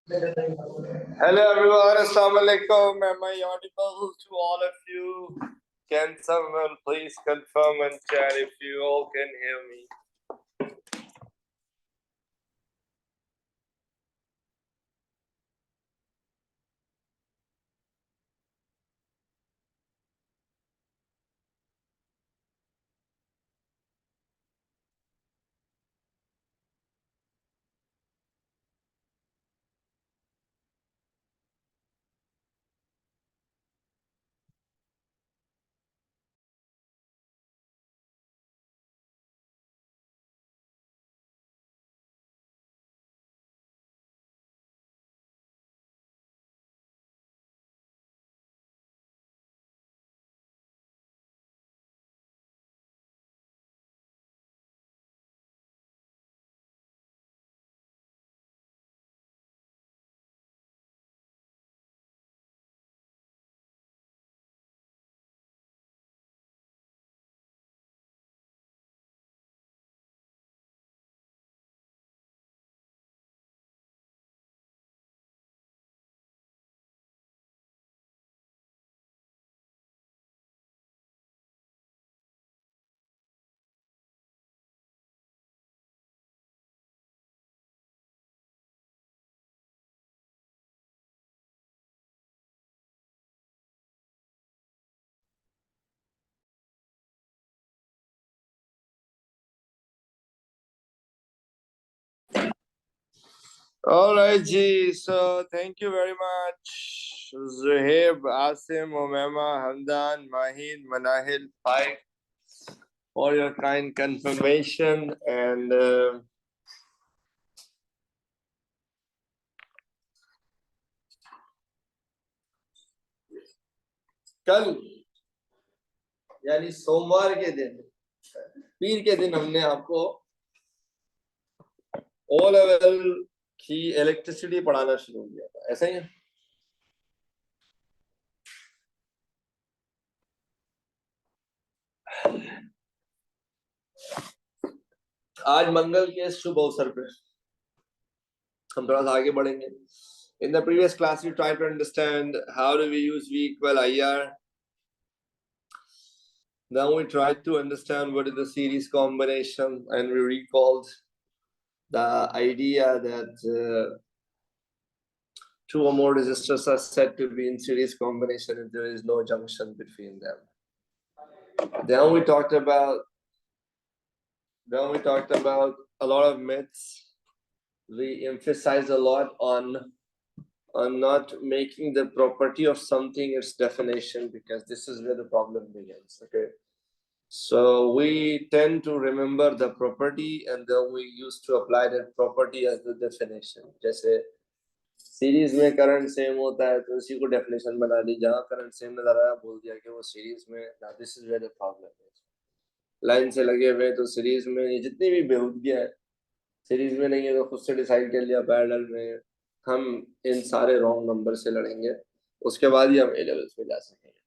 Hello everyone, Assalamu alaikum. Am I audible to all of you? Can someone please confirm and chat if you all can hear me? Alright, G. So thank you very much, Zuhaib, Asim, Umema, Hamdan, Mahin, Manahil, Pai, for your kind confirmation. And कल यानी सोमवार के दिन, पीर के दिन हमने आपको O level की इलेक्ट्रिसिटी पढ़ाना शुरू किया था, ऐसा ही है? आज मंगल के शुभ अवसर पे हम थोड़ा सा आगे बढ़ेंगे. In the previous class, we tried to understand how do we use V equal IR. Now we tried to understand what is the series combination, and we recalled the idea that two or more resistors are said to be in series combination if there is no junction between them. Then we talked about a lot of myths. We emphasize a lot on not making the property of something its definition, because this is where the problem begins. Okay, so we tend to remember the property and then we used to apply that property as the definition. जैसे series में current same होता है तो उसी को definition बना दी, जहां current same नजर आया बोल दिया कि वो सीरीज में. This is where the problem है. लाइन से लगे हुए तो सीरीज में ये जितनी भी बेहूदगियां है, सीरीज में नहीं है तो खुद से डिसाइड कर लिया पैरेलल में. हम इन सारे रॉन्ग नंबर से लड़ेंगे, उसके बाद ही हम ए लेवल्स पे जा सकेंगे.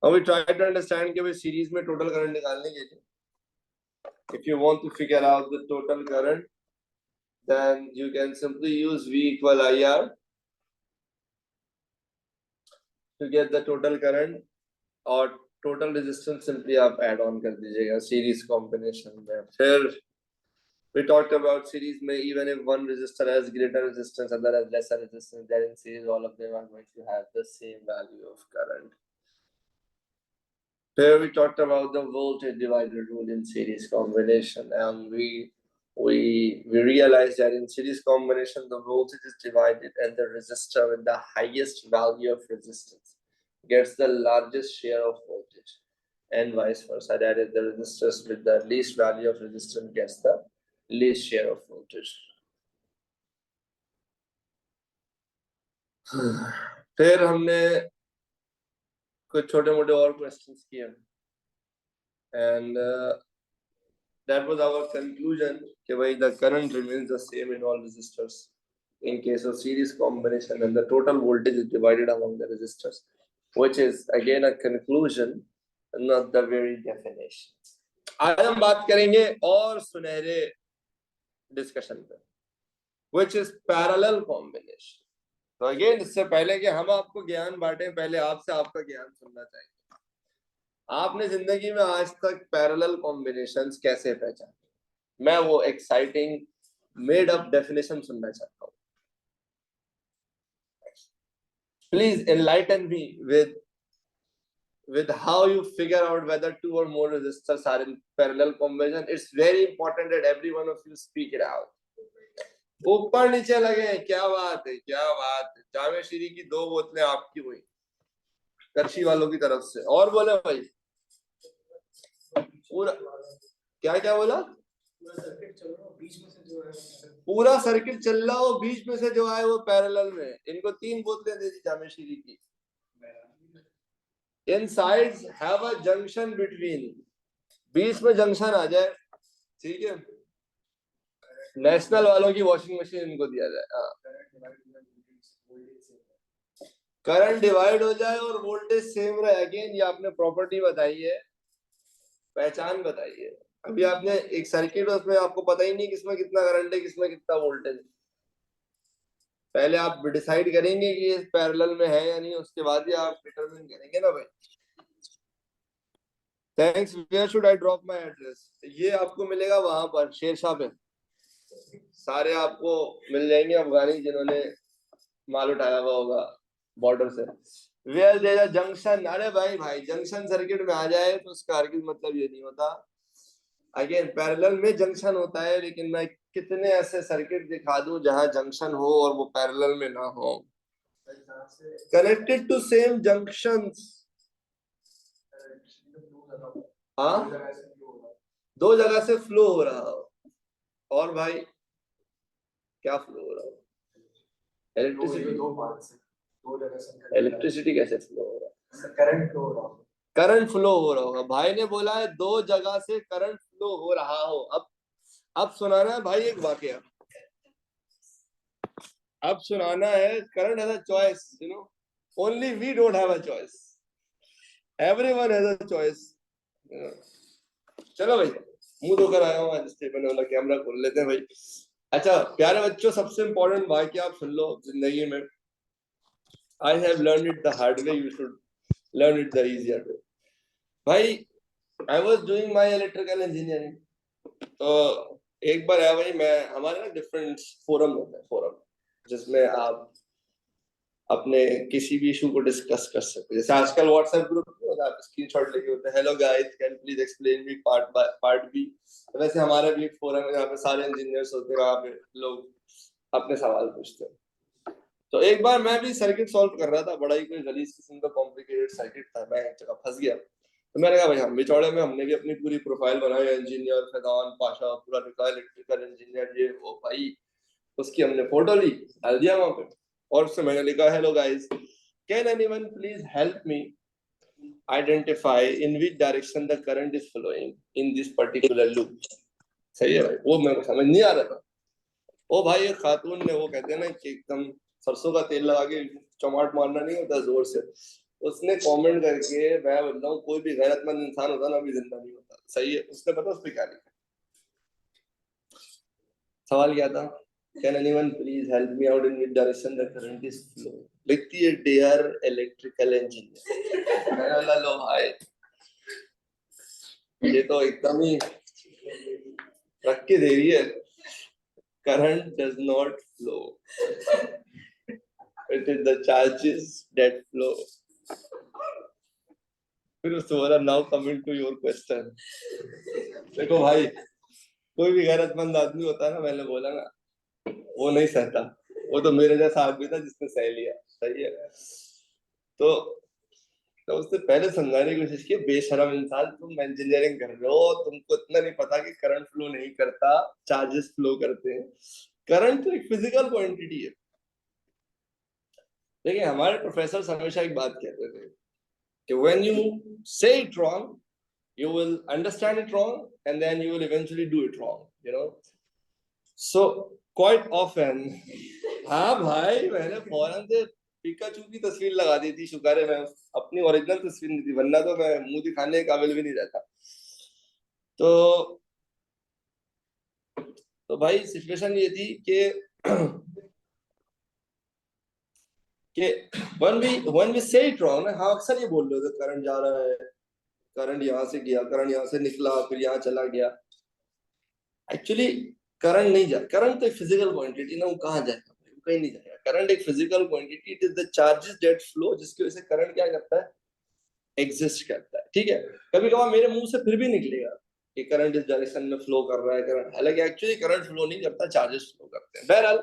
अब वी ट्राई टू अंडरस्टैंड कि भाई सीरीज में टोटल करंट निकालने के लिए, if you want to figure out the total current, then you can simply use V equal IR to get the total current, और total resistance simply आप add on कर दीजिएगा series combination में. फिर we talked about series में even if one resistor has greater resistance, other has lesser resistance, then in series all of them are going to have the same value of current. Here we talked about the voltage divider rule in series combination, and we realized that in series combination the voltage is divided and the resistor with the highest value of resistance gets the largest share of voltage, and vice versa, that is the resistors with the least value of resistance gets the least share of voltage. फिर हमने कुछ छोटे मोटे और questions किए, and that was our conclusion कि भाई the current remains the same in all resistors in case of series combination, and the total voltage is divided among the resistors, which is again a conclusion, not the very definition. आज हम बात करेंगे और सुनहरे discussion पे. which is parallel combination. तो again इससे पहले कि हम आपको ज्ञान बांटें, पहले आपसे आपका ज्ञान सुनना चाहिए। आपने जिंदगी में आज तक पैरेलल कॉम्बिनेशंस कैसे पहचाने? मैं वो एक्साइटिंग मेड अप डेफिनेशन सुनना चाहता हूँ। Please enlighten me with how you figure out whether two or more resistors are in parallel combination. It's very important that every one of you speak it out. ऊपर नीचे लगे, क्या बात है, क्या बात है। जामे श्री की 2 बोतलें आपकी हुई करशी वालों की तरफ से। और बोले भाई पूरा क्या क्या बोला? पूरा सर्किट चल रहा हो, बीच में से जो आए वो पैरेलल में। इनको 3 बोतलें दे दी जामे श्री की। In sides have a junction between, बीच में जंक्शन आ जाए, ठीक है। नेशनल वालों की वॉशिंग मशीन इनको दिया जाए, करंट डिवाइड हो जाए और वोल्टेज सेम रहे। अगेन ये आपने प्रॉपर्टी बताई है, पहचान बताई है। अभी आपने एक सर्किट, उसमें आपको पता ही नहीं किसमें कितना करंट है, किसमें कितना वोल्टेज। पहले आप डिसाइड करेंगे कि ये पैरेलल में है या नहीं, उसके बाद ही आप डिटरमिन करेंगे ना भाई। Thanks. Where should I drop my address? ये आपको मिलेगा वहां पर शेरशाह पे। सारे आपको मिल जाएंगे अफगानी जिन्होंने माल उठाया हुआ होगा बॉर्डर से। वेयर देयर अ जंक्शन, अरे भाई जंक्शन सर्किट में आ जाए तो उसका हरगिज मतलब ये नहीं होता। अगेन पैरेलल में जंक्शन होता है, लेकिन मैं कितने ऐसे सर्किट दिखा दूं जहां जंक्शन हो और वो पैरेलल में ना हो। Connected to same junctions. हाँ, 2 जगह से फ्लो हो रहा हो। और भाई क्या फ्लो हो रहा हो? इलेक्ट्रिसिटी कैसे फ्लो हो रहा है? करंट फ्लो हो रहा हो। करंट फ्लो हो रहा होगा। भाई ने बोला है 2 जगह से करंट फ्लो हो रहा हो। अब सुनाना है भाई एक वाकया। अब सुनाना है। Current has a choice, you know, only we don't have a choice, everyone has a choice. चलो भाई, मुंह धोकर आया हूँ आज, इसलिए मैंने बोला कैमरा खोल लेते हैं भाई। अच्छा प्यारे बच्चों, सबसे इंपॉर्टेंट वाकया आप सुन लो जिंदगी में। I have learned it the hard way, you should learn it the easier way. भाई I was doing my electrical engineering, तो एक बार है भाई, मैं हमारे ना डिफरेंट फोरम होता है, फोरम जिसमें आप अपने किसी भी इशू को डिस्कस कर सकते हैं। जैसे आजकल व्हाट्सएप ग्रुप में होता है, आप स्क्रीनशॉट लेके होते हैं, hello guys can please explain me part B. वैसे हमारा भी एक फोरम है जहाँ पे सारे इंजीनियर्स होते हैं, वहाँ पे लोग अपने सवाल पूछते हैं। तो एक बार मैं भी सर्किट सॉल्व कर रहा था, बड़ा ही कोई गलीज किस्म का कॉम्प्लिकेटेड सर्किट था, मैं एक जगह फंस गया। तो मैंने कहा भाई हम भी चौड़े में, हमने भी अपनी पूरी प्रोफाइल बनाई, इंजीनियर फैजान पाशा पूरा लिखा, इलेक्ट्रिकल इंजीनियर ये वो भाई। उसकी हमने फोटो ली, डाल दिया वहां पे, और उससे मैंने लिखा hello guys can anyone please help me identify in which direction the current is flowing in this particular loop. सही है भाई, वो मेरे को समझ नहीं आ रहा था। ओ भाई एक खातून ने, वो कहते हैं ना कि एकदम सरसों का तेल लगा के चमाट मारना नहीं होता जोर से, उसने कमेंट करके, मैं बोलता हूँ कोई भी गैरतमंद इंसान होता ना अभी जिंदा नहीं होता। सही है, उसने पता उस पर क्या लिखा? सवाल क्या था? Can anyone please help me out in which direction the current is flowing. लिखती है डियर इलेक्ट्रिकल इंजीनियर। मैंने बोला लो भाई, ये तो एकदम ही रख के दे रही है। Current does not flow, it is the charges that flow. फिर उससे बोला now coming to your question. देखो भाई, कोई भी गैरतमंद आदमी होता है ना, मैंने बोला ना, वो नहीं सहता। वो तो मेरे जैसा आदमी था जिसने सह लिया। सही है। तो उससे पहले समझाने की कोशिश की, बेशरम इंसान, तुम इंजीनियरिंग कर रहे हो, तुमको इतना नहीं पता कि करंट फ्लो नहीं करता, चार्जेस फ्लो करते हैं। करंट तो एक फिजिकल क्वांटिटी है। देखिए हमारे प्रोफेसर हमेशा एक बात कहते थे कि when you say it wrong, you will understand it wrong, and then you will eventually do it wrong, you know. So quite often, हाँ भाई, मैंने फौरन से पिकाचू की तस्वीर लगा दी थी, शुक्र है मैं अपनी ओरिजिनल तस्वीर नहीं थी, वरना तो मैं मुंह दिखाने के काबिल भी नहीं रहता। तो भाई सिचुएशन ये थी कि कि when we say it wrong ना, हाँ अक्सर ये बोल रहे होते करंट जा रहा है, करंट यहाँ से गया, करंट यहाँ से निकला, फिर यहाँ चला गया। एक्चुअली करंट नहीं जा, करंट तो एक फिजिकल क्वांटिटी ना, वो कहाँ जाएगा, वो कहीं नहीं जाएगा। करंट एक physical quantity, it is the charges that flow, जिसकी वजह से करंट क्या करता है, एग्जिस्ट करता है। ठीक है, कभी कभार मेरे मुंह से फिर भी निकलेगा कि करंट इस डायरेक्शन में फ्लो कर रहा है, करंट, हालांकि एक्चुअली करंट फ्लो नहीं करता, चार्जेस फ्लो करते हैं। बहरहाल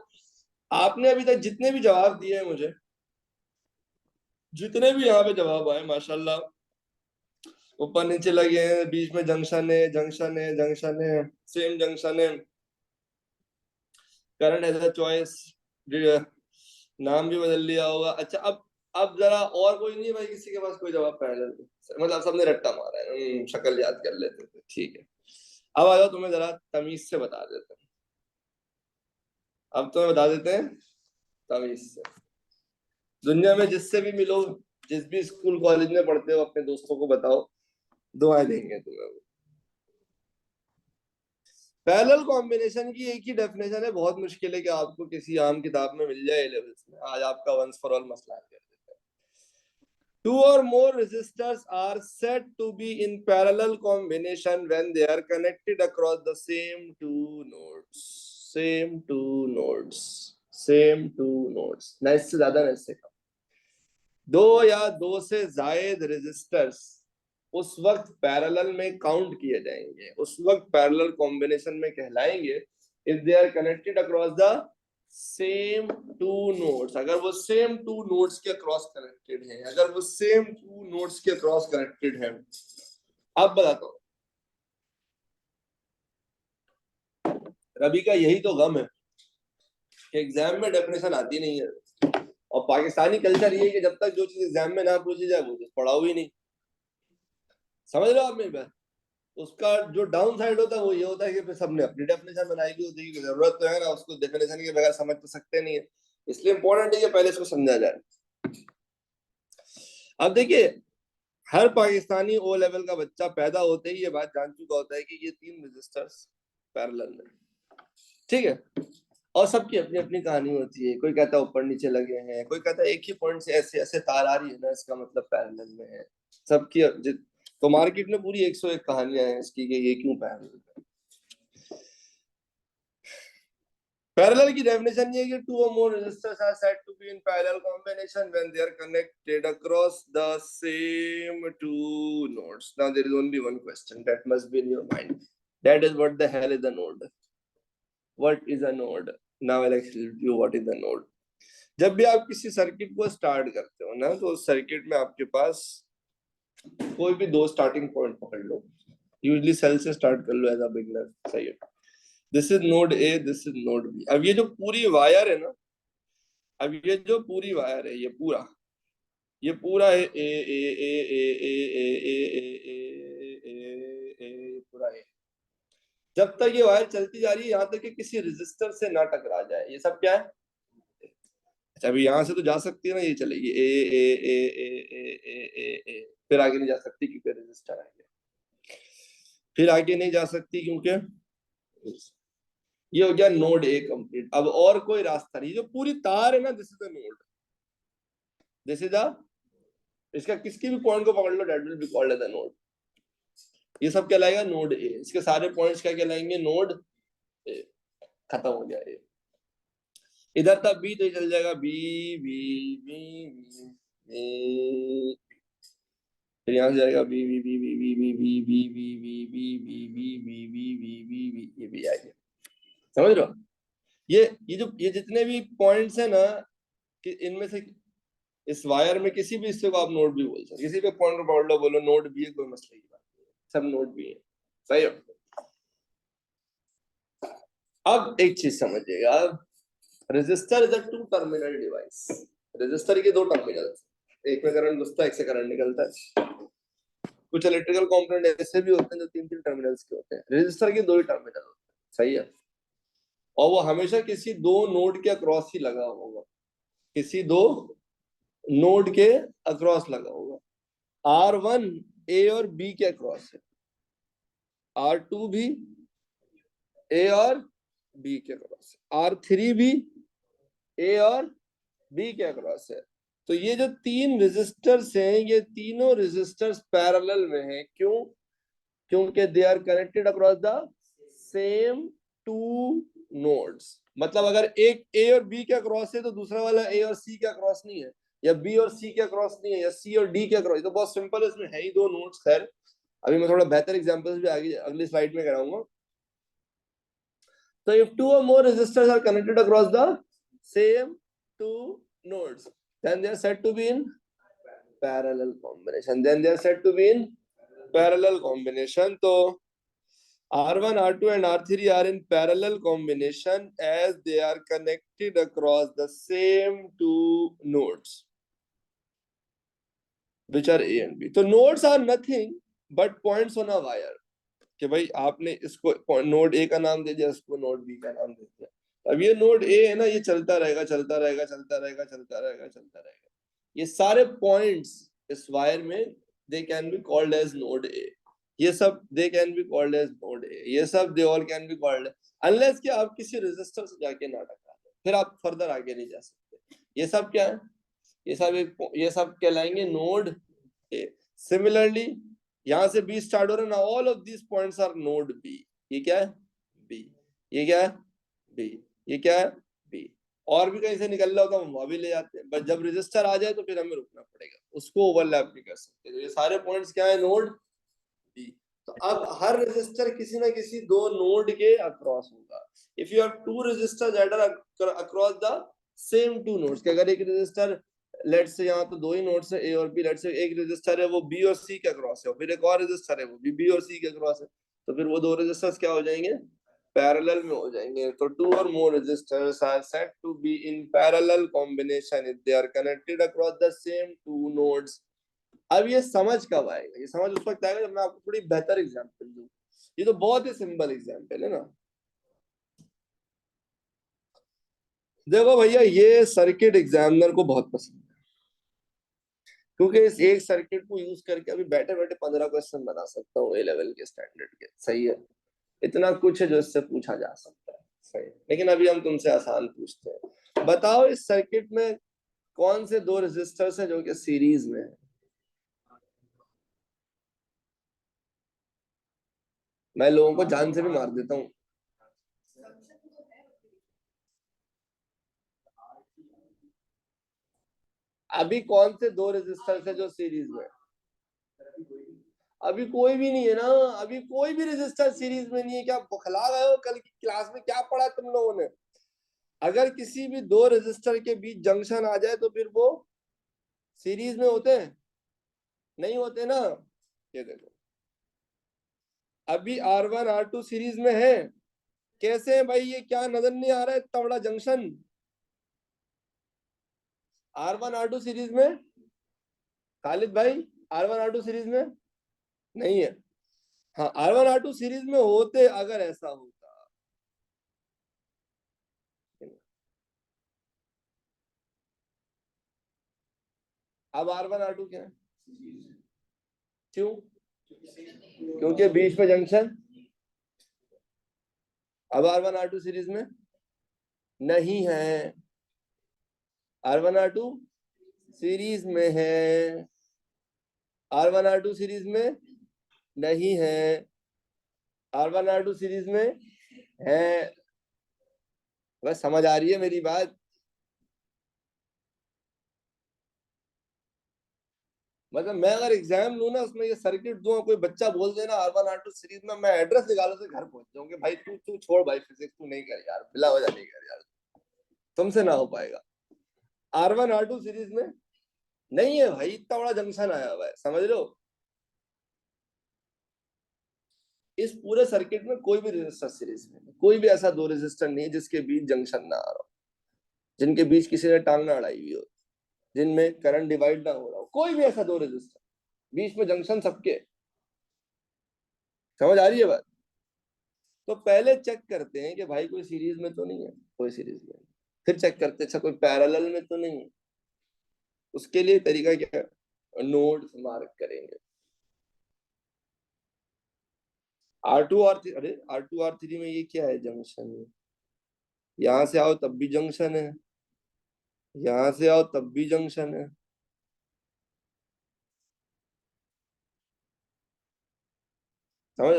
आपने अभी तक जितने भी जवाब दिए हैं मुझे, जितने भी यहाँ पे जवाब आए माशाल्लाह, ऊपर नीचे लगे हैं, बीच में जंक्शन है, जंक्शन है, जंक्शन है, सेम जंक्शन है, करंट एज अ चॉइस, नाम भी बदल लिया होगा। अच्छा, अब जरा और कोई नहीं भाई, किसी के पास कोई जवाब पहले, मतलब सबने रट्टा मारा है, शक्ल याद कर लेते थे। ठीक है, अब आ जाओ, तुम्हें जरा तमीज से बता देते हैं, अब तुम्हें बता देते हैं तमीज से। दुनिया में जिससे भी मिलो, जिस भी स्कूल कॉलेज में पढ़ते हो, अपने दोस्तों को बताओ, दुआएं देंगे तुम्हें। पैरेलल कॉम्बिनेशन की एक ही डेफिनेशन है, बहुत मुश्किल है कि आपको किसी आम किताब में मिल जाए लेवल्स में। आज आपका वंस फॉर ऑल मसला कर देते हैं। Two or more resistors are said to be in parallel combination when they are connected across the same two nodes. Same two nodes. Same two nodes. ना इससे ज्यादा ना इससे कम। दो या दो से जायद रेजिस्टर्स उस वक्त पैरेलल में काउंट किए जाएंगे, उस वक्त पैरेलल कॉम्बिनेशन में कहलाएंगे if they are connected across the same two nodes. अगर वो सेम टू नोड्स के अक्रॉस कनेक्टेड है, अगर वो सेम टू नोड्स के अक्रॉस कनेक्टेड है। अब बताता हूँ, रवि का यही तो गम है कि एग्जाम में डेफिनेशन आती नहीं है, और पाकिस्तानी कल्चर ये है कि जब तक जो चीज एग्जाम में ना पूछी जाए वो पढ़ाओ ही नहीं। समझ रहे हो आप मेरी बात? उसका जो डाउन साइड होता है वो ये होता है कि फिर सबने अपनी डेफिनेशन बनाई हुई होती है, जरूरत तो है ना, उसको डेफिनेशन के बगैर समझ तो सकते नहीं है, इसलिए इंपॉर्टेंट है कि पहले इसको समझा जाए। अब देखिए, हर पाकिस्तानी ओ लेवल का बच्चा पैदा होते ही ये बात जान चुका होता है कि ये तीन रजिस्टर्स पैरेलल में, ठीक है, और सबकी अपनी अपनी कहानी होती है। कोई कहता है ऊपर नीचे लगे हैं, कोई कहता है एक ही पॉइंट से ऐसे ऐसे तार आ रही है ना, इसका मतलब पैरेलल में है। सबकी तो मार्केट में पूरी 101 कहानियां हैं इसकी कि ये क्यों पैरेलल है। पैरेलल की डेफिनेशन ये है कि two or more resistors are said to be in parallel combination when they are connected across the same two nodes. Now there is only one question that must be in your mind. That is, what the hell is a node? What is a node? Now I'll explain you what is a node. जब भी आप किसी circuit को start करते हो ना, तो उस सर्किट में आपके पास कोई भी दो स्टार्टिंग पॉइंट पकड़ लो, यूजली सेल से स्टार्ट कर लो एज अ बिगनर, सही है। This is node A, this is node B. अब ये जो पूरी वायर है ना, अब ये जो पूरी वायर है, ये पूरा है ए ए ए ए ए ए ए ए ए ए पूरा ए। जब तक ये वायर चलती जा रही है, यहाँ तक कि किसी रजिस्टर से ना टकरा जाए, ये सब क्या है। अच्छा, अभी यहाँ से तो जा सकती है ना, ये चलेगी ए ए ए ए ए ए ए ए, फिर आगे नहीं जा सकती क्योंकि रजिस्टर है, फिर आगे नहीं जा सकती क्योंकि ये हो गया नोड ए कंप्लीट। अब और कोई रास्ता नहीं, जो पूरी तार है ना, this is the node, this is the, इसका किसी भी पॉइंट को पकड़ लो, that will be called as the node. ये सब कहलाएगा नोड ए, इसके सारे पॉइंट्स क्या कहलाएंगे, नोड ए। खत्म हो गया ए। इधर तक बी तो चल जाएगा बी बी बी बी, फिर यहाँ से जाएगा B B B B B B B B B B B B B B B B B, ये भी आ गया। समझ रहे हो? ये जितने भी पॉइंट्स है ना, कि इनमें से इस वायर में किसी भी हिस्से को आप नोड भी बोल सकते, किसी भी पॉइंट को पकड़ लो, बोलो नोड भी है, कोई मसले की बात नहीं, सब नोड भी है, सही है। अब एक चीज समझिएगा, resistor is a two terminal device. Resistor के दो टर्मिनल, एक में करंट घुसता है, एक से करंट निकलता है। कुछ इलेक्ट्रिकल कंपोनेंट ऐसे भी होते हैं जो तीन तीन टर्मिनल्स के होते हैं, रेजिस्टर के दो ही टर्मिनल होते हैं, सही है। और वो हमेशा किसी दो नोड के अक्रॉस ही लगा होगा, किसी दो नोड के अक्रॉस लगा होगा। R1 ए और बी के अक्रॉस है, R2 भी ए और बी के अक्रॉस है, R3 भी ए और बी के अक्रॉस है। तो ये जो तीन रेजिस्टर्स हैं, ये तीनों रेजिस्टर्स पैरेलल में हैं। क्यों? क्योंकि they are connected across the same two nodes. मतलब अगर एक ए और बी के अक्रॉस है तो दूसरा वाला ए और सी के अक्रॉस नहीं है, या बी और सी के अक्रॉस नहीं है, या सी और डी के अक्रॉस। तो बहुत सिंपल है, इसमें है ही दो नोड्स। खैर अभी मैं थोड़ा बेहतर एग्जांपल्स भी आगे अगली स्लाइड में कराऊंगा। So if two or more resistors are connected across the same two nodes, then they are said to be in parallel combination. Then they are said to be in parallel combination. So R1, R2 and R3 are in parallel combination as they are connected across the same two nodes, which are A and B. So nodes are nothing but points on a wire. कि भाई आपने इसको node A का नाम दे दिया, इसको node B का नाम दे दिया। अब ये नोड ए है ना, ये चलता रहेगा चलता रहेगा चलता रहेगा चलता रहेगा चलता रहेगा। ये सारे पॉइंट्स इस वायर में they can be called as node A. ये सब they can be called as node A. ये सब they all can be called, unless कि आप किसी रेजिस्टर से जाके ना टकरा दो, फिर आप फर्दर आगे नहीं जा सकते। ये सब क्या है? ये सब कहलाएंगे नोड ए। सिमिलरली यहां से बी स्टार्ट हो रहा है ना, all of these points are node B. ये क्या है? बी। ये क्या है? बी। ये क्या है? बी। और भी कहीं से निकल रहा होता है, हम वहां भी ले जाते हैं, बट जब रजिस्टर आ जाए तो फिर हमें रुकना पड़ेगा, उसको ओवरलैप नहीं कर सकते। तो ये सारे पॉइंट्स क्या है? Node B. तो अब हर रजिस्टर किसी ना किसी दो नोड के अक्रॉस होगा। If you have two resistor that are across the same two nodes, कि अगर एक रजिस्टर, लेट्स से यहाँ तो दो ही नोड्स है ए और बी, लेट्स से एक रजिस्टर है वो बी और सी के अक्रॉस है, और फिर एक और रजिस्टर है वो भी बी और सी के अक्रॉस है, तो फिर वो दो रजिस्टर्स क्या हो जाएंगे? पैरेलल में हो जाएंगे। तो two or more resistors are said to be in parallel combination if they are connected across the same two nodes. अब ये समझ कब आएगा? ये समझ उस वक्त आएगा जब मैं आपको थोड़ी बेहतर एग्जांपल दूं। ये तो बहुत ही सिंपल एग्जांपल है ना। देखो भैया, ये सर्किट एग्जामिनर को बहुत पसंद है, क्योंकि इस एक सर्किट को यूज करके अभी बैठे बैठे 15 क्वेश्चन बना सकता हूँ ए लेवल के स्टैंडर्ड के। सही है, इतना कुछ है जो इससे पूछा जा सकता है। सही है, लेकिन अभी हम तुमसे आसान पूछते हैं। बताओ इस सर्किट में कौन से दो रेजिस्टर्स हैं जो कि सीरीज में है? मैं लोगों को जान से भी मार देता हूँ। अभी कौन से दो रेजिस्टर्स है जो सीरीज में? अभी कोई भी नहीं है ना। अभी कोई भी रेजिस्टर सीरीज में नहीं है। क्या बौखला गए हो? कल की क्लास में क्या पढ़ा तुम लोगों ने? अगर किसी भी दो रेजिस्टर के बीच जंक्शन आ जाए तो फिर वो सीरीज में होते हैं? नहीं होते ना। ये देखो, अभी R1 R2 सीरीज में है। कैसे है भाई? ये क्या नजर नहीं आ रहा है इतना बड़ा जंक्शन? R1 R2 सीरीज में, खालिद भाई, R1 R2 सीरीज में नहीं है। हाँ, R1 R2 सीरीज में होते अगर ऐसा होता। अब R1 R2 क्या है? क्यों? क्योंकि बीच में जंक्शन। अब R1 R2 सीरीज में नहीं है। R1 R2 सीरीज में है। R1 R2 सीरीज में नहीं है। R1 R2 सीरीज में है। बस समझ आ रही है मेरी बात? मतलब मैं अगर एग्जाम लू ना, उसमें ये सर्किट दूंगा, कोई बच्चा बोल देना R1 R2 सीरीज में, मैं एड्रेस निकालो से घर पहुंच जाऊंगे। भाई तू तू छोड़ भाई, फिजिक्स तू नहीं कर यार, बिला वजह नहीं कर यार, तुमसे ना हो पाएगा। R1 R2 सीरीज में नहीं है भाई, इतना बड़ा जंक्शन आया हुआ है, समझ लो। इस पूरे सर्किट में कोई भी रेजिस्टर सीरीज में, कोई भी ऐसा दो रेजिस्टर नहीं है जिसके बीच जंक्शन ना आ रहा हो, जिनके बीच किसी ने टांग ना अड़ाई हुई हो, जिनमें करंट डिवाइड ना हो रहा हो। कोई भी ऐसा दो रेजिस्टर, बीच में जंक्शन सबके। समझ आ रही है बात? तो पहले चेक करते हैं कि भाई कोई सीरीज में तो नहीं है, कोई सीरीज में नहीं। फिर चेक करते हैं अच्छा कोई पैरेलल में तो नहीं है। उसके लिए तरीका क्या है? नोड मार्क करेंगे। R2 R3, अरे R2 R3 में ये क्या है? जंक्शन। यहां से आओ तब भी जंक्शन है, यहां से आओ तब भी जंक्शन है। समझ।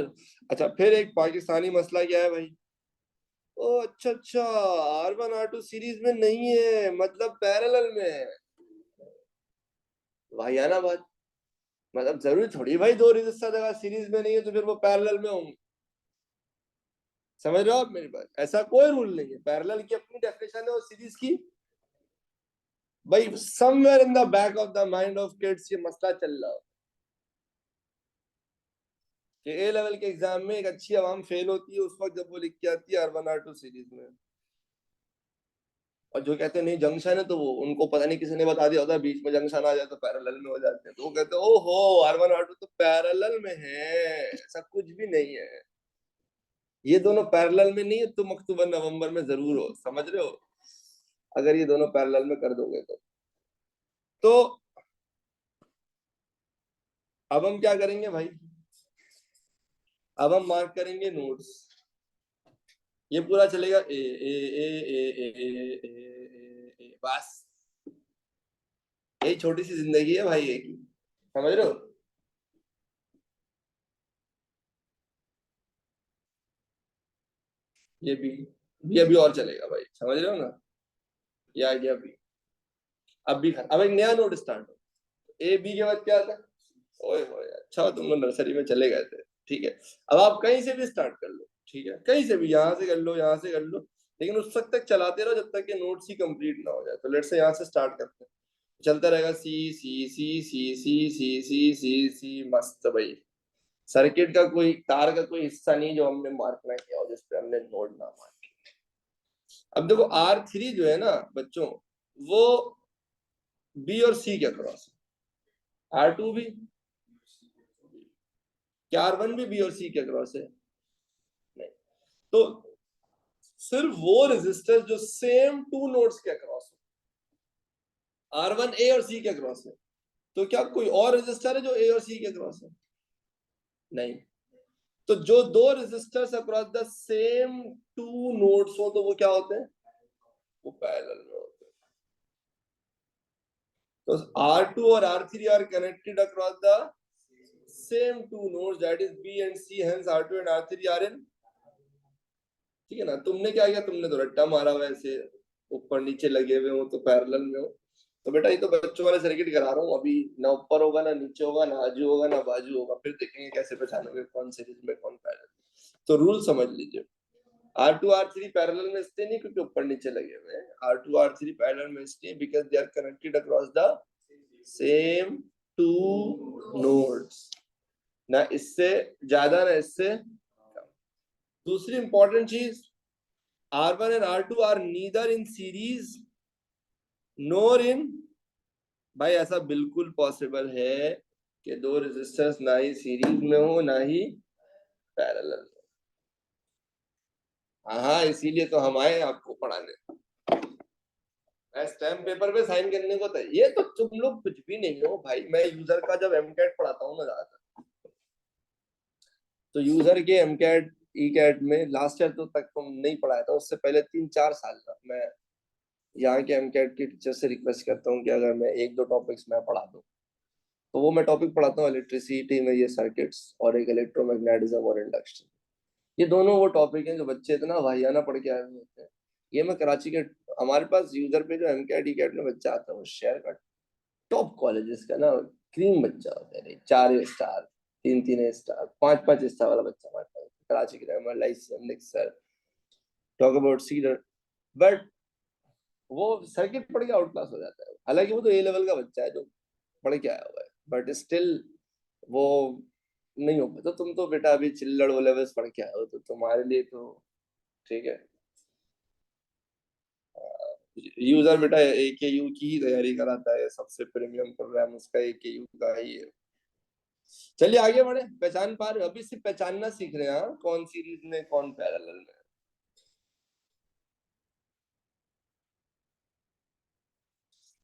अच्छा, फिर एक पाकिस्तानी मसला क्या है भाई? ओ अच्छा अच्छा, R1 R2 सीरीज में नहीं है, मतलब पैरेलल में है। भाई है ना बात। मतलब जरूरी थोड़ी भाई दो रजिस्टर अगर सीरीज में नहीं है तो फिर वो पैरेलल में होंगे। समझ रहे हो आप मेरी बात? ऐसा कोई रूल नहीं है, पैरेलल की अपनी डेफिनेशन है और सीरीज की। भाई somewhere in the back of the mind of kids ये मसला चल रहा है कि ए लेवल के एग्जाम में एक अच्छी आवाम फेल होती है उस वक्त जब वो लिख के आती है R1 R2 सीरीज में। और जो कहते हैं नहीं जंक्शन है, तो वो उनको पता नहीं किसी ने बता दिया होता है बीच में जंक्शन आ जाए तो पैरेलल में हो जाते हैं, तो वो कहते हैं ओहो R1 R2 तो पैरेलल में है। ऐसा कुछ भी नहीं है, ये दोनों पैरेलल में नहीं है, तुम अक्टूबर नवंबर में जरूर हो। समझ रहे हो? अगर ये दोनों पैरेलल में कर दोगे तो अब हम क्या करेंगे भाई? अब हम मार्क करेंगे नोट्स। ये पूरा चलेगा ए ए ए ए ए ए ए ए ए बस। यही छोटी सी जिंदगी है भाई एक ही। समझ रहे हो? ये भी अभी और चलेगा भाई, समझ रहे हो ना? ये अभी अब भी अब एक नया नोट स्टार्ट हो। ए बी के बाद क्या आता है? ओए होए, अच्छा तुम लोग नर्सरी में चले गए थे। ठीक है, अब आप कहीं से भी स्टार्ट कर लो। ठीक है, कहीं से भी, यहाँ से कर लो, यहाँ से कर लो, लेकिन उस वक्त तक चलाते रहो जब तक ये नोट्स ही कंप्लीट ना हो जाए। तो लेट से यहाँ से स्टार्ट करते हैं, चलता रहेगा सी सी सी सी सी सी सी सी सी। मस्त भाई। सर्किट का कोई तार का कोई हिस्सा नहीं जो हमने मार्क ना किया हो, जिसपे हमने नोड ना मार्क। अब देखो R3 जो है ना बच्चों, वो बी और सी के क्रॉस है। R2 भी, क्या R1 भी बी और सी के क्रॉस है? नहीं। तो सिर्फ वो रेजिस्टर जो सेम टू नोड्स के क्रॉस हो, R1 ए और सी के क्रॉस है। तो क्या कोई और रेजिस्टर है जो ए और सी के क्रॉस है? नहीं। तो जो दो resistors across the same two nodes हो तो वो क्या होते हैं? वो पैरेलल में होते हैं। तो R2 और R3 are connected across the same two nodes, that is B and C, hence R2 and R3 are in. ठीक है ना? तुमने क्या किया, तुमने तो रट्टा मारा वैसे, ऊपर नीचे लगे हुए हो तो पैरेलल में हो। तो बेटा ये तो बच्चों वाले सर्किट करा रहा हूँ अभी, ना ऊपर होगा ना नीचे होगा ना आजू होगा ना बाजू होगा, फिर देखेंगे कैसे पहचानोगे कौन सीरीज में कौन पैरेलल। तो रूल समझ लीजिए। R2 R3 पैरेलल में इसलिए नहीं क्योंकि ऊपर नीचे लगे हुए हैं, R2 R3 पैरेलल में इसलिए because they are connected across the same two nodes. ना इससे ज्यादा ना इससे कम। दूसरी इंपॉर्टेंट चीज, R1 and R2 are neither in series nor in. भाई ऐसा बिल्कुल पॉसिबल है कि दो रेजिस्टर्स ना ही सीरीज में हो ना ही पैरेलल में। हाँ, इसीलिए तो हम आए आपको पढ़ाने। मैं स्टैम्प पेपर पे साइन करने को था, ये तो तुम लोग कुछ भी नहीं हो भाई। मैं यूजर का जब एमकैट पढ़ाता हूँ ना ज्यादातर, तो यूजर के एमकैट ई कैट में लास्ट ईयर तो तक तुम नहीं पढ़ाया था, उससे पहले 3 4 साल का मैं यहाँ के एमकैट के टीचर से रिक्वेस्ट करता हूँ कि अगर मैं एक दो टॉपिक्स मैं पढ़ा दूँ, तो वो मैं टॉपिक पढ़ाता हूँ इलेक्ट्रिसिटी में ये सर्किट्स, और एक इलेक्ट्रोमैग्नेटिज्म और इंडक्शन। ये दोनों वो टॉपिक हैं जो बच्चे इतना वाहियाना पढ़ के आए हुए होते हैं। ये मैं कराची के, हमारे पास यूजर पे जो एमकैट ई कैट में बच्चा आता है वो शहर का टॉप कॉलेजेस का ना क्रीम बच्चा होता है, 4 स्टार, 3 3 स्टार, 5 5 स्टार वाला बच्चा हमारे पास कराची के, Lyceum निक्सर, talk about cedar. But वो सर्किट पढ़ के आउट क्लास हो जाता है, हालांकि वो तो ए लेवल का बच्चा है जो पढ़ के आया हुआ है, बट स्टिल वो नहीं हो पाता। तुम तो बेटा अभी चिल्लड़ वो लेवल्स पढ़ के आए हो, तो तुम्हारे लिए तो ठीक है। यूजर बेटा AKU की ही तैयारी कराता है, सबसे प्रीमियम प्रोग्राम उसका AKU का ही है। चलिए आगे बढ़े, पहचान पा रहे हो? अभी सिर्फ पहचानना सीख रहे हैं, हाँ? कौन सीरीज में कौन पैरेलल में।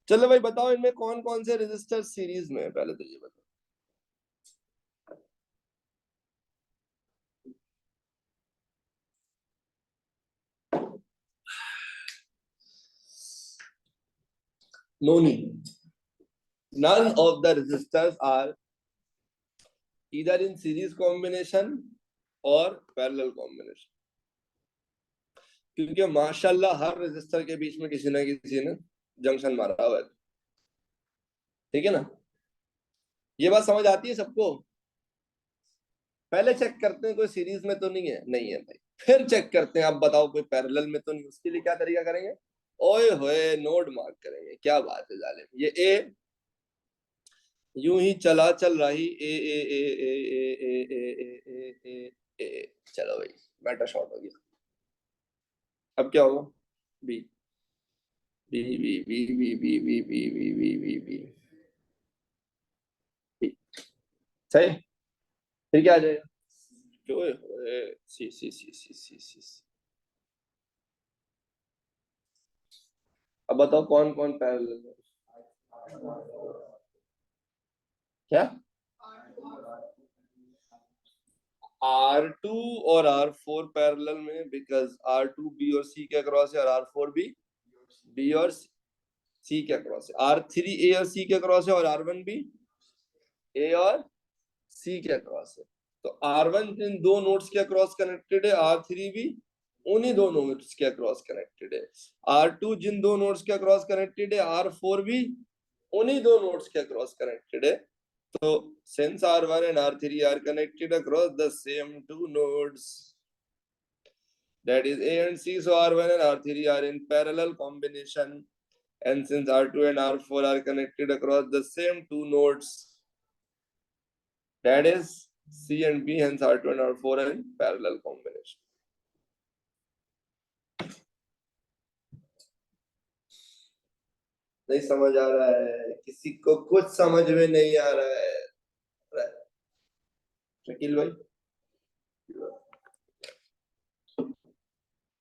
चलो भाई बताओ इनमें कौन कौन से रजिस्टर सीरीज में है, पहले तो ये बताओ। No need. None of the resistors are either in series combination or parallel combination. क्योंकि माशाल्लाह हर रेजिस्टर के बीच में किसी ना किसी ने जंक्शन मारा हुआ है, ठीक है ना? ये बात समझ आती है सबको? पहले चेक करते हैं कोई सीरीज में तो नहीं है, नहीं है भाई, फिर चेक करते हैं अब बताओ कोई पैरेलल में तो नहीं। उसके लिए क्या तरीका करेंगे? ओए होए नोड मार्क करेंगे। क्या बात है जालिम, ये ए यूं ही चल रही ए ए ए ए ए ए ए ए ए ए ए, चलो भाई बेटा शॉर्ट हो गया। अब क्या होगा? B B B B B B B B B B B B B सही। फिर क्या आ जाएगा? ओए होए सी सी सी सी सी सी। अब बताओ कौन कौन पैरेलल है? क्या? R2 और R4 पैरेलल में, बिकॉज R2 B और C के अक्रॉस है और R4 भी B और C के अक्रॉस है। R3 A और C के अक्रॉस है और R1 भी A और C के अक्रॉस है। तो R1 जिन दो नोड्स के अक्रॉस कनेक्टेड है, R3 भी उन्हीं दो नोड्स के अक्रॉस कनेक्टेड है। R2 जिन दो नोड्स के अक्रॉस कनेक्टेड है, R4 भी उन्हीं दो नोड्स के अक्रॉस कनेक्टेड है। So since R1 and R3 are connected across the same two nodes, that is A and C, so R1 and R3 are in parallel combination, and since R2 and R4 are connected across the same two nodes, that is C and B, hence R2 and R4 are in parallel combination. नहीं समझ आ रहा है किसी को? कुछ समझ में नहीं आ रहा है शकील भाई?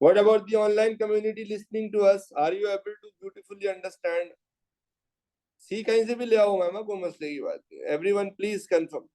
What about the online community listening to us? Are you able to beautifully understand? सी कहीं से भी ले आओ मैम, कोई मसले की बात नहीं। Everyone please confirm.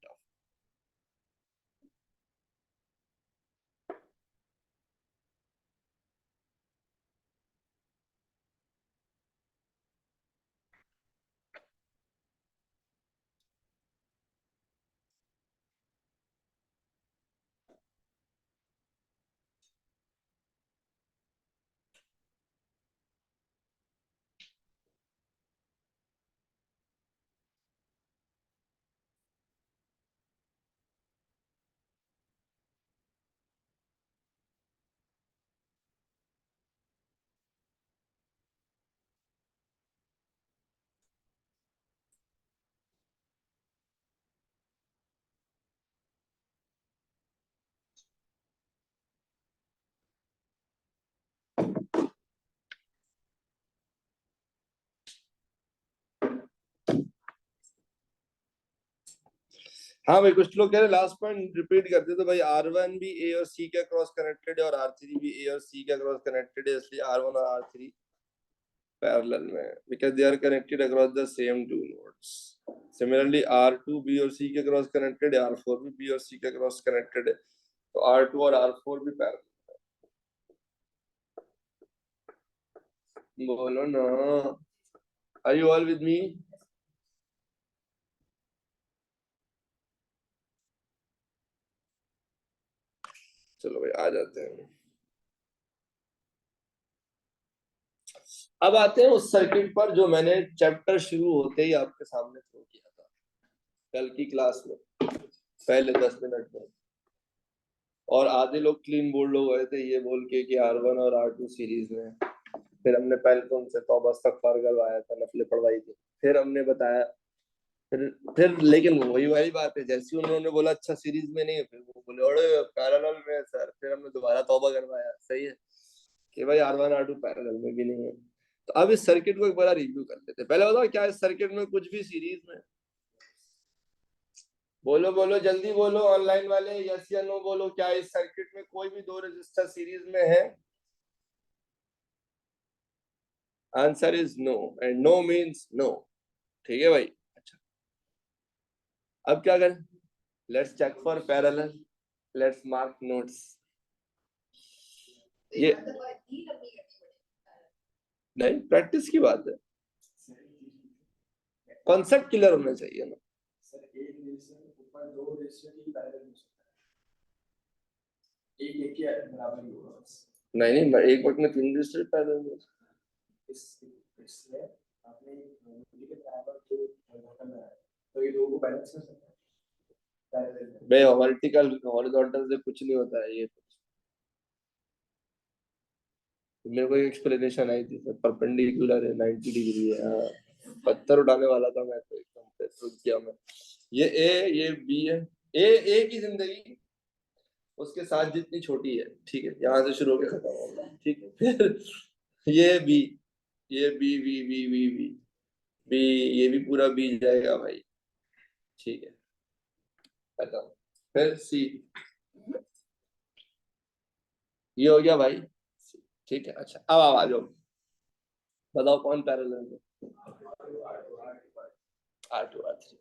हाँ भाई, कुछ लोग कह रहे लास्ट पॉइंट रिपीट करते तो भाई R1 भी A और C के क्रॉस कनेक्टेड है और R3 भी A और C के क्रॉस कनेक्टेड है, इसलिए R1 और R3 पैरेलल में, because they are connected across the same two nodes. Similarly R2 B और C के क्रॉस कनेक्टेड है, R4 भी B और C के क्रॉस कनेक्टेड है, तो R2 और R4 भी पैरेलल। बोलो ना, are you all with me? चलो भाई आ जाते हैं। अब आते हैं उस सर्किट पर जो मैंने चैप्टर शुरू होते ही आपके सामने थ्रो किया था कल की क्लास में, पहले 10 मिनट में। और आधे लोग क्लीन बोल्ड हो गए थे ये बोल के कि R1 और R2 सीरीज में। फिर हमने पहले तो उनसे तौबा इस्तगफार करवाया था, नफले पढ़वाई थी, फिर हमने बताया, फिर लेकिन वही वाली बात है, जैसे उन्होंने बोला अच्छा सीरीज में नहीं है, फिर वो बोले अरे पैरेलल में है सर। फिर हमने दोबारा तौबा करवाया, सही है कि भाई R1 R2 पैरेलल में भी नहीं है। तो अब इस सर्किट को एक बड़ा रिव्यू कर लेते हैं। पहले बताओ क्या इस सर्किट में कुछ भी सीरीज में? बोलो बोलो जल्दी बोलो ऑनलाइन वाले, यस या नो बोलो। क्या इस सर्किट में कोई भी दो रेजिस्टर सीरीज में है? Answer is no, and no means no. ठीक है भाई, अच्छा अब क्या करें? Let's check for parallel, let's mark nodes. ये नहीं प्रैक्टिस की बात है। कॉन्सेप्ट क्लियर होना चाहिए ना। सर एक रेजिस्टर ऊपर दो रेजिस्टर की पैरेलल हो सकता है, एक के बराबर ही होगा बस। नहीं, एक वक्त में 3 रजिस्टर पैरेलल में। इसमें आपने मूल्य के बराबर दो बटन बनाया, तो ये दो को बैलेंस कर सकता है पैरेलल में। बे वर्टिकल हॉरिजॉन्टल से कुछ नहीं होता है ये। मेरे को एक एक्सप्लेनेशन आई थी, परपेंडिकुलर है 90 डिग्री है। हाँ, पत्थर उठाने वाला था मैं तो एकदम से रुक गया मैं। ये ए, ये बी है। ए की जिंदगी उसके साथ जितनी छोटी है, ठीक है, यहाँ से शुरू होकर खत्म होगा, ठीक है। फिर ये बी, ये B B B B B B, ये भी पूरा बी जाएगा भाई, ठीक है, खत्म। फिर सी, ये हो गया भाई, ठीक है। अच्छा अब आ जाओ, बताओ कौन पैरेलल है? R2 R3।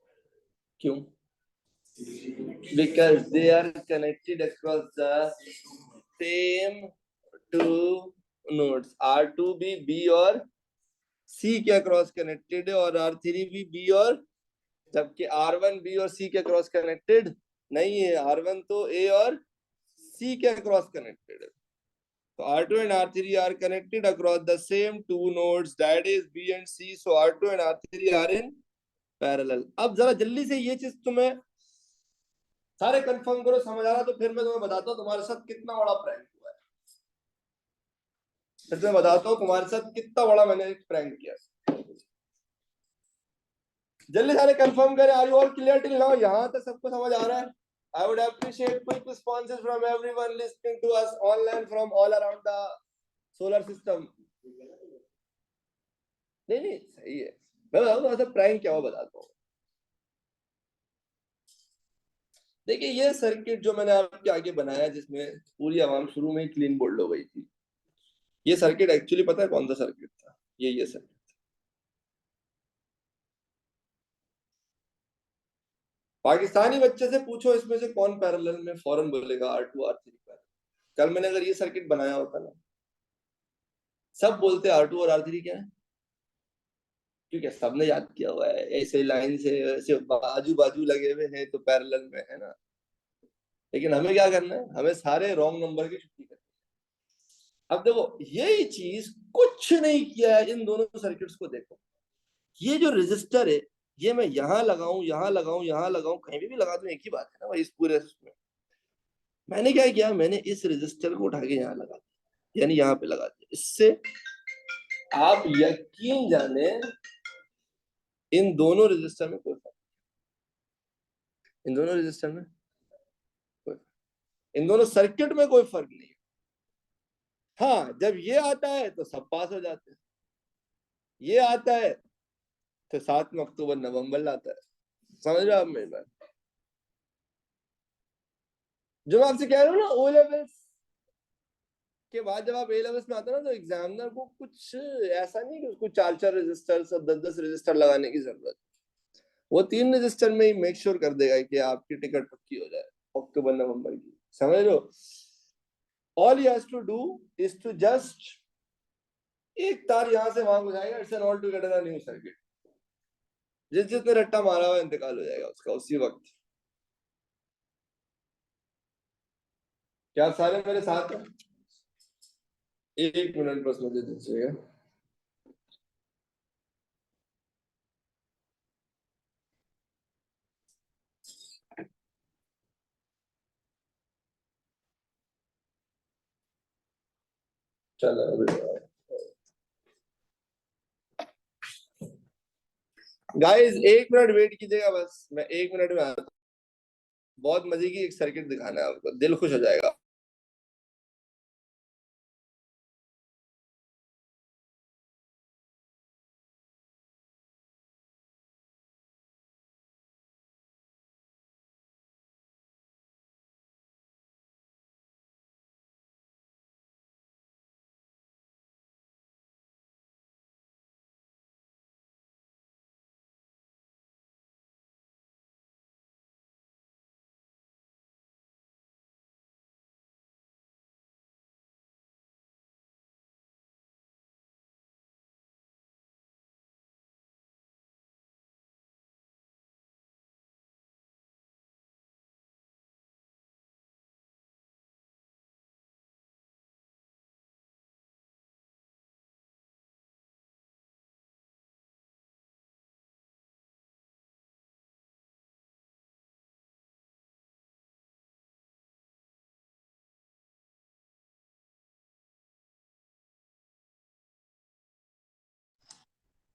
क्यों? Because they are connected across the same two nodes. R2 भी B और C के अक्रॉस कनेक्टेड है, और R3 भी B और, जबकि R1 B और C के अक्रॉस कनेक्टेड नहीं है। R1 तो A और C के अक्रॉस कनेक्टेड है। तो R2 and R3 are connected across the same two nodes, that is B and C. So R2 and R3 are in parallel. अब जरा जल्दी से ये चीज तुम्हें सारे कंफर्म करो, समझ आ रहा तो फिर मैं तुम्हें बताता हूँ तुम्हारे साथ कितना बड़ा प्रैंक हुआ है। फिर मैं बताता हूँ तुम्हारे साथ कितना बड़ा मैंने प्रैंक किया। जल्दी सारे कंफर्म करें। Are you all clear till now? यहाँ तक सबको समझ आ रहा है? I would appreciate quick responses from everyone listening to us online from all around the solar system. नहीं सही है। मैं बताऊँ ऐसा प्रैंक क्या हुआ, बताता हूँ। देखिए ये सर्किट जो मैंने आपके आगे बनाया, जिसमें पूरी आवाम शुरू में ही क्लीन बोल्ड हो गई थी, ये सर्किट एक्चुअली पता है कौन सा सर्किट था? ये सर्किट। पाकिस्तानी बच्चे से पूछो इसमें से कौन पैरेलल में, फौरन बोलेगा R2 R3 पैरेलल। कल मैंने अगर ये सर्किट बनाया होता ना, सब बोलते R2 और R3 क्या है, क्योंकि सबने याद किया हुआ है, ऐसे लाइन से ऐसे बाजू बाजू लगे हुए हैं तो पैरेलल में है ना। लेकिन हमें क्या करना है, हमें सारे रॉन्ग नंबर की छुट्टी करनी है। अब देखो यही चीज कुछ नहीं किया है इन दोनों सर्किट्स को। देखो ये जो रजिस्टर है, ये मैं यहाँ लगाऊं, यहाँ लगाऊं, यहाँ लगाऊं, कहीं भी लगा दूं, एक ही बात है ना भाई। इस पूरे में मैंने क्या किया, मैंने इस रजिस्टर को उठा के यहाँ लगा दिया, यानी यहाँ पे लगा दिया। इससे आप यकीन जाने इन दोनों रजिस्टर में कोई फर्क, इन दोनों रजिस्टर में कोई, इन दोनों सर्किट में कोई फर्क नहीं। हाँ जब ये आता है तो सब पास हो जाते हैं, ये आता है तो 7 अक्टूबर नवंबर लाता है। समझ रहे हो आप मेरी बात? जो मैं आपसे कह रहा हूँ ना, ओ लेवल्स के बाद जब आप ए लेवल्स में आते हो ना, तो एग्जामिनर को कुछ ऐसा नहीं कि उसको 4 रजिस्टर और 10 रजिस्टर लगाने की जरूरत। वो 3 रजिस्टर में ही मेक श्योर कर देगा कि आपकी टिकट पक्की हो जाए अक्टूबर नवंबर की। समझ लो, all he has to do is to just एक तार यहां से वहां घुसाएगा, it's an altogether a new circuit. जिसने रट्टा मारा हुआ इंतकाल हो जाएगा उसका उसी वक्त। क्या आप सारे मेरे साथ हैं? 1 मिनट बस मुझे दीजिएगा। चलो गाइस 1 मिनट वेट कीजिएगा बस, मैं 1 मिनट में आता हूँ। बहुत मजे की एक सर्किट दिखाना है आपको, दिल खुश हो जाएगा।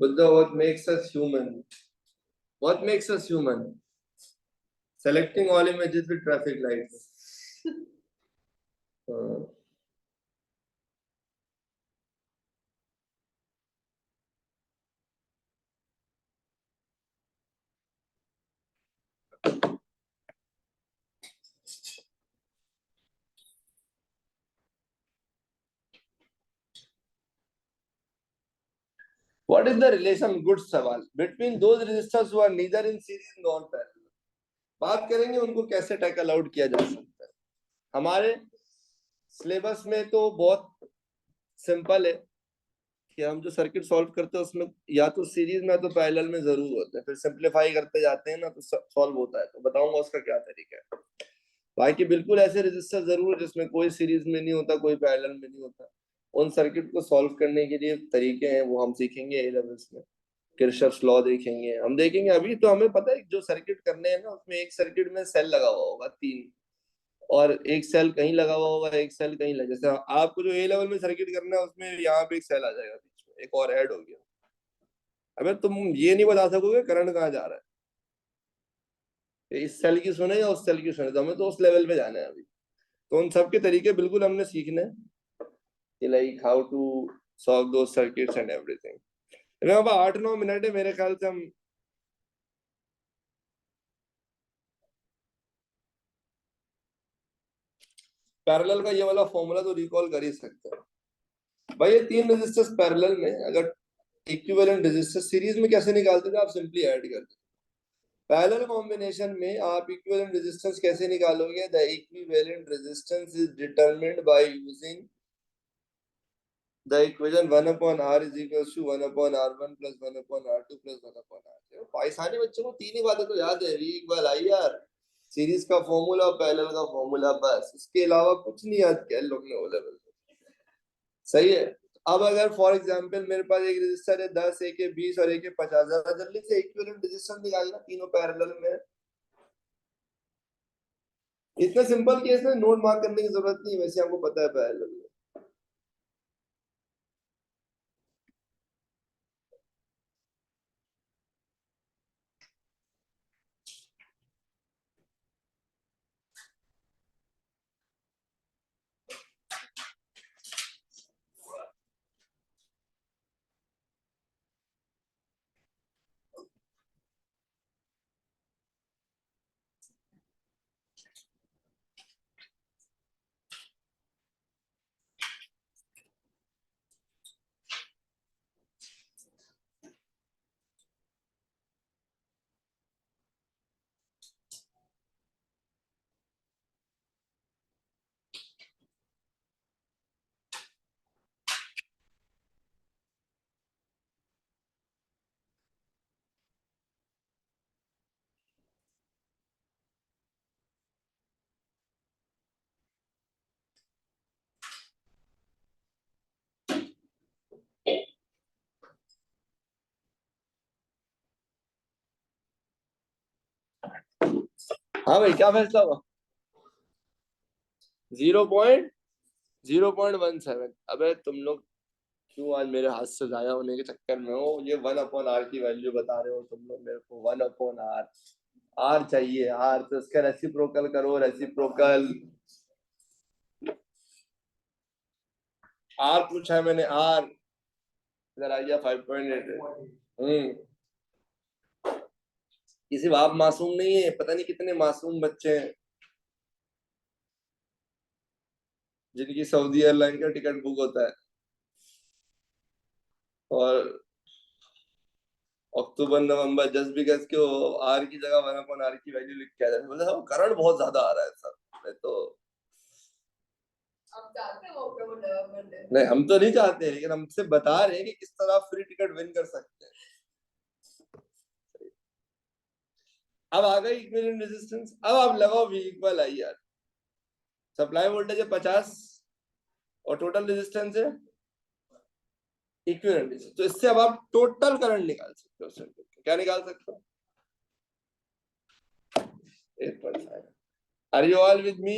Buddha, what makes us human? What makes us human? Selecting all images with traffic lights. What is the relation, good सवाल, between those resistors who are neither in series nor parallel? बात करेंगे उनको कैसे टैकल आउट किया जा सकता है। हमारे सिलेबस में तो बहुत सिंपल है कि हम जो सर्किट सॉल्व करते हैं उसमें या तो सीरीज में या तो पैरेलल में जरूर होते हैं, फिर सिंपलीफाई करते जाते हैं ना तो सॉल्व होता है। तो बताऊंगा उसका क्या तरीका है। बाकी बिल्कुल ऐसे रजिस्टर जरूर जिसमें कोई सीरीज में नहीं होता, कोई पैरेलल में नहीं होता, उन सर्किट को सॉल्व करने के लिए तरीके हैं वो हम सीखेंगे ए लेवल्स में। किरचॉफ्स लॉ देखेंगे, हम देखेंगे। अभी तो हमें पता है जो सर्किट करने हैं ना उसमें एक सर्किट में सेल लगा हुआ होगा 3, और एक सेल कहीं लगा हुआ होगा, एक सेल कहीं लगा। जैसे आपको जो ए लेवल में सर्किट करना है उसमें यहाँ पे एक सेल आ जाएगा, बीच में एक और ऐड हो गया। अबे तुम ये नहीं बता सकोगे करंट कहाँ जा रहा है, इस सेल की सुने या उस सेल की सुने, तो हमें तो उस लेवल पे जाना है अभी। तो उन सब के तरीके बिल्कुल हमने सीखने हैं, लाइक हाउ टू सॉल्व दो सर्किट्स एंड एवरीथिंग। अब 8-9 मिनट है मेरे ख्याल से, हम पैरेलल का ये वाला फॉर्मूला तो रिकॉल कर ही सकते हैं। भाई ये 3 रेजिस्टर्स पैरेलल में अगर इक्विवेलेंट रेजिस्टर सीरीज में कैसे निकालते थे, आप सिंपली ऐड करते। पैरेलल कॉम्बिनेशन में आप इक्विवेलेंट रेजिस्टेंस कैसे निकालोगे? The equivalent resistance is determined by using the equation 1/r is equals to 1/r1 plus 1/r2 plus 1/r3। Pakistani बच्चों को 3 ही बातें तो याद है, V equal I R, series का फॉर्मूला, पैरेलल का फॉर्मूला, बस। इसके अलावा कुछ नहीं याद किया लोग ने वो लेवल। सही है। अब अगर फॉर एग्जांपल मेरे पास एक रजिस्टर है 10, एक है 20 और एक है 50, जरा जल्दी से इक्विवेलेंट रेजिस्टेंस निकालना तीनों पैरेलल में। इतना सिंपल केस में नोट मार्क करने की जरूरत नहीं, वैसे हमको पता है पैरेलल में। हाँ भाई, क्या फैसला हुआ? 0.017। अबे तुम लोग क्यों आज मेरे हाथ से जाया होने के चक्कर में हो? ये 1/r की वैल्यू बता रहे हो तुम लोग मेरे को। 1/r, आर चाहिए, आर तो इसका रेसिप्रोकल करो, रेसिप्रोकल। आर पूछा है मैंने, आर इधर आ गया 5.8। किसी बाप मासूम नहीं है, पता नहीं कितने मासूम बच्चे हैं जिनकी सऊदी एयरलाइन का टिकट बुक होता है और अक्टूबर नवंबर, जस्ट बिकॉज के आर की जगह 1/r की वैल्यू लिख के आ जाए, बोले साहब करंट बहुत ज्यादा आ रहा है सर। मैं तो नहीं, हम तो नहीं चाहते हैं, लेकिन हमसे बता रहे हैं कि किस तरह फ्री टिकट विन कर सकते हैं। अब आ गई इक्विवेलेंट रेजिस्टेंस। अब आप लगाओ V equal I are. Supply voltage है 50 और टोटल रेजिस्टेंस है इक्विवेलेंट रेजिस्टेंस। तो इससे अब आप टोटल करंट निकाल सकते हो सर्किट का। क्या निकाल सकते हो? 8.5। Are you all with me?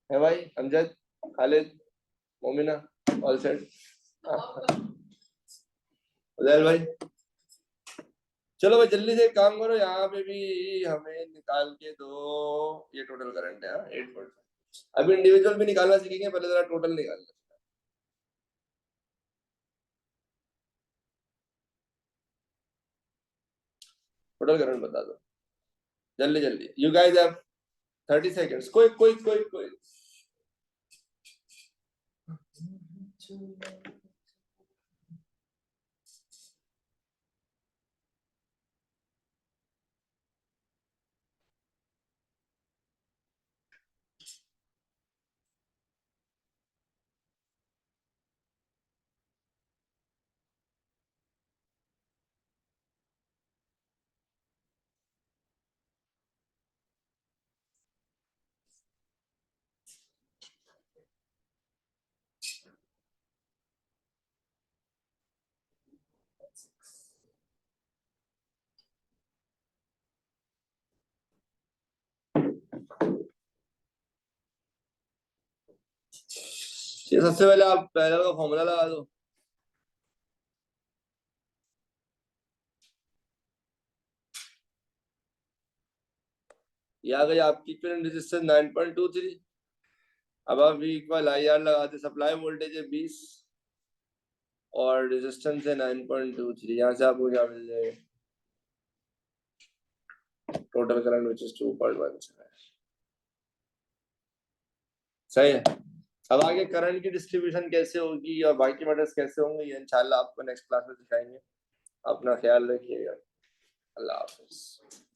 है भाई अमजद, खालिद, मोमिना, ऑल सेट? उदय भाई चलो भाई जल्दी से एक काम करो, यहाँ पे भी हमें निकाल के दो, ये टोटल करंट है 8.5। अभी इंडिविजुअल भी निकालना सीखेंगे, पहले जरा टोटल निकालना। टोटल करंट बता दो जल्दी जल्दी, यू गाइस हैव 30 सेकंड्स। कोई कोई कोई कोई ये सबसे पहले आप पहले का फॉर्मूला लगा दो। ये आ गई आपकी करंट रेजिस्टेंस 9.23। अब आप V इक्वल IR लगाते, सप्लाई वोल्टेज है 20 और रेजिस्टेंस है 9.23। यहाँ से आपको क्या मिल जाएगा, टोटल करंट विच इज 2.17। सही है। अब आगे करंट की डिस्ट्रीब्यूशन कैसे होगी और बाकी मैटर्स कैसे होंगे, ये इंशाल्लाह आपको नेक्स्ट क्लास में सिखाएंगे। अपना ख्याल रखिएगा। अल्लाह हाफिज।